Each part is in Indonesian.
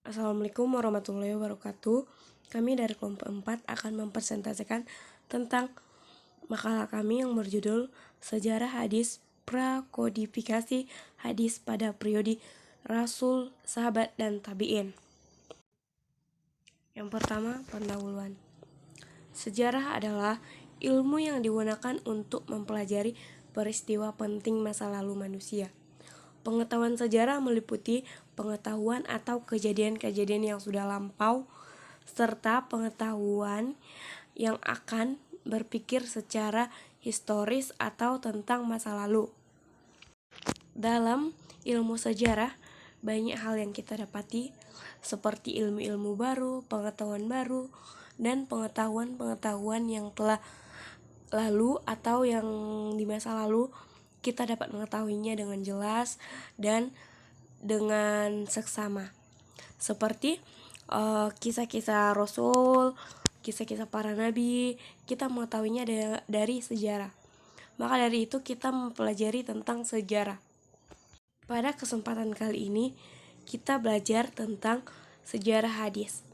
Assalamualaikum warahmatullahi wabarakatuh. Kami dari kelompok 4 akan mempresentasikan tentang makalah kami yang berjudul Sejarah Hadis Prakodifikasi Hadis pada Periode Rasul, Sahabat, dan Tabi'in. Yang pertama, pendahuluan. Sejarah adalah ilmu yang digunakan untuk mempelajari peristiwa penting masa lalu manusia. Pengetahuan sejarah meliputi pengetahuan atau kejadian-kejadian yang sudah lampau, serta pengetahuan yang akan berpikir secara historis atau tentang masa lalu. Dalam ilmu sejarah, banyak hal yang kita dapati, seperti ilmu-ilmu baru, pengetahuan baru, dan pengetahuan-pengetahuan yang telah lalu atau yang di masa lalu kita dapat mengetahuinya dengan jelas dan dengan seksama. Seperti kisah-kisah Rasul, kisah-kisah para nabi, kita mengetahuinya dari sejarah. Maka dari itu kita mempelajari tentang sejarah. Pada kesempatan kali ini kita belajar tentang sejarah hadis.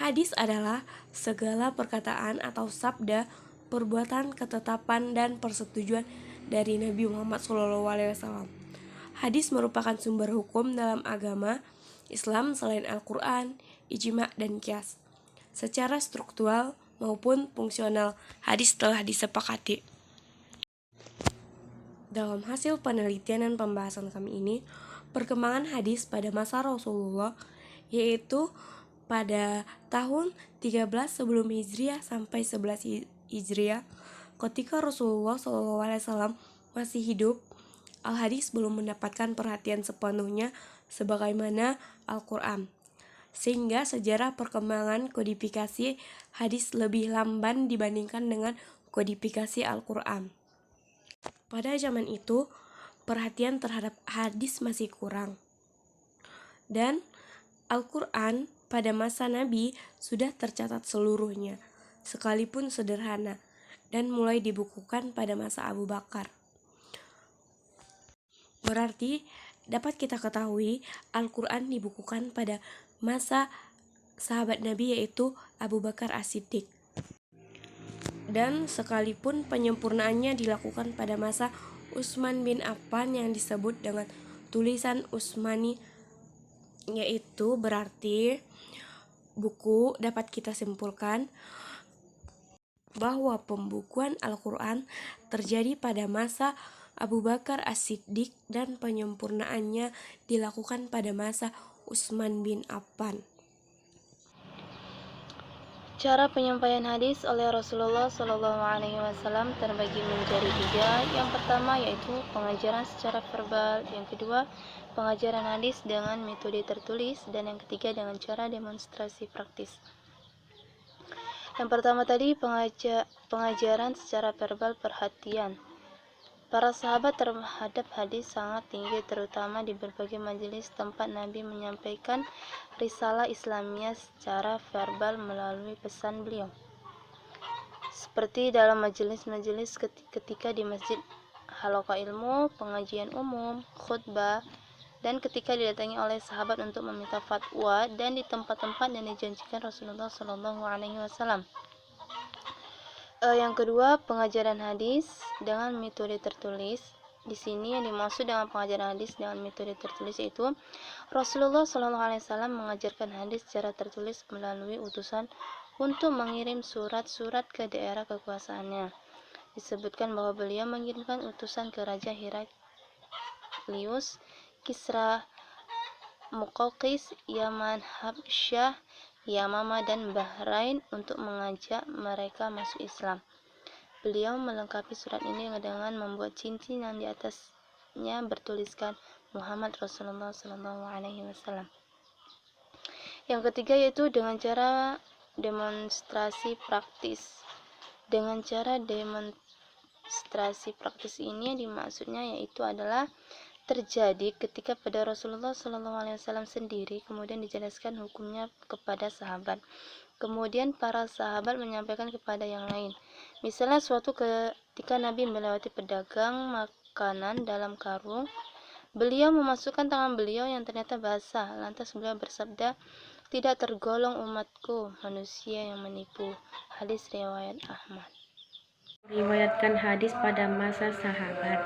Hadis adalah segala perkataan atau sabda, perbuatan, ketetapan, dan persetujuan dari Nabi Muhammad SAW. Hadis merupakan sumber hukum dalam agama Islam selain Al-Quran, ijma, dan qiyas. Secara struktural maupun fungsional, hadis telah disepakati. Dalam hasil penelitian dan pembahasan kami ini, perkembangan hadis pada masa Rasulullah, yaitu pada tahun 13 sebelum Hijriah sampai 11 Hijriah, ketika Rasulullah SAW masih hidup, Al-Hadis belum mendapatkan perhatian sepenuhnya sebagaimana Al-Quran, sehingga sejarah perkembangan kodifikasi hadis lebih lamban dibandingkan dengan kodifikasi Al-Quran. Pada zaman itu, perhatian terhadap hadis masih kurang, dan Al-Quran pada masa Nabi sudah tercatat seluruhnya, sekalipun sederhana, dan mulai dibukukan pada masa Abu Bakar. Berarti dapat kita ketahui Al-Quran dibukukan pada masa sahabat Nabi, yaitu Abu Bakar As-Siddiq. Dan sekalipun penyempurnaannya dilakukan pada masa Utsman bin Affan yang disebut dengan tulisan Utsmani, yaitu berarti buku dapat kita simpulkan bahwa pembukuan Al-Quran terjadi pada masa Abu Bakar As-Siddiq dan penyempurnaannya dilakukan pada masa Utsman bin Affan. Cara penyampaian hadis oleh Rasulullah SAW terbagi menjadi 3. Yang pertama yaitu pengajaran secara verbal, yang kedua pengajaran hadis dengan metode tertulis, dan yang ketiga dengan cara demonstrasi praktis. Yang pertama tadi pengajaran secara verbal. Perhatian para sahabat terhadap hadis sangat tinggi, terutama di berbagai majelis tempat Nabi menyampaikan risalah Islamiyah secara verbal melalui pesan beliau, seperti dalam majelis-majelis ketika di masjid, halaqah ilmu, pengajian umum, khutbah, dan ketika didatangi oleh sahabat untuk meminta fatwa, dan di tempat-tempat yang dijanjikan Rasulullah SAW. Yang kedua, pengajaran hadis dengan metode tertulis. Di sini yang dimaksud dengan pengajaran hadis dengan metode tertulis yaitu Rasulullah SAW mengajarkan hadis secara tertulis melalui utusan untuk mengirim surat-surat ke daerah kekuasaannya. Disebutkan bahwa beliau mengirimkan utusan ke Raja Heraklius, Kisra, Muqawqis, Yaman, Habsyah, Yamama, dan Bahrain untuk mengajak mereka masuk Islam. Beliau melengkapi surat ini dengan membuat cincin yang di atasnya bertuliskan Muhammad Rasulullah SAW. Yang ketiga yaitu dengan cara demonstrasi praktis. Dengan cara demonstrasi praktis ini dimaksudnya yaitu adalah terjadi ketika pada Rasulullah SAW sendiri, kemudian dijelaskan hukumnya kepada sahabat. Kemudian para sahabat menyampaikan kepada yang lain. Misalnya suatu ketika Nabi melewati pedagang makanan dalam karung, Beliau memasukkan tangan beliau yang ternyata basah. Lantas beliau bersabda, "Tidak tergolong umatku manusia yang menipu." Hadis riwayat Ahmad. Meriwayatkan hadis pada masa sahabat.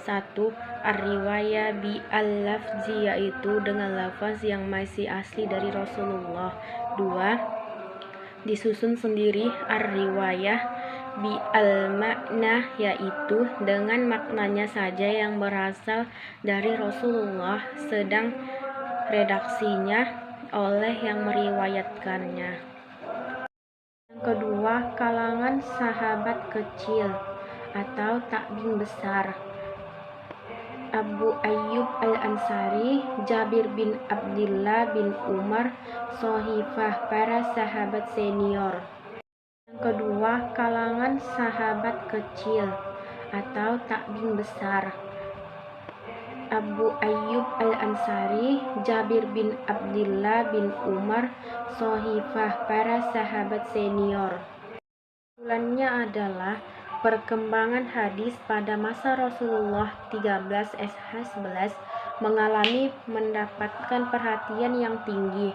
1. Ar-riwayah bi al-lafzi, yaitu dengan lafaz yang masih asli dari Rasulullah. 2. Disusun sendiri ar-riwayah bi al-makna, yaitu dengan maknanya saja yang berasal dari Rasulullah, sedang redaksinya oleh yang meriwayatkannya. Yang kedua, kalangan sahabat kecil atau takbin besar. Abu Ayyub Al-Ansari, Jabir bin Abdullah bin Umar, Sohifah para sahabat senior. Yang kedua, kalangan sahabat kecil atau takbin besar. Abu Ayyub Al-Ansari, Jabir bin Abdullah bin Umar, Sohifah para sahabat senior. Kesimpulannya adalah perkembangan hadis pada masa Rasulullah 13-11 mengalami mendapatkan perhatian yang tinggi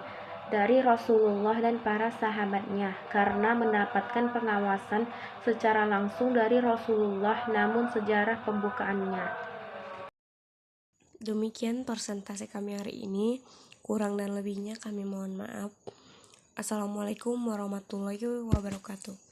dari Rasulullah dan para sahabatnya karena mendapatkan pengawasan secara langsung dari Rasulullah, namun sejarah pembukaannya. Demikian persentase kami hari ini. Kurang dan lebihnya kami mohon maaf. Assalamualaikum warahmatullahi wabarakatuh.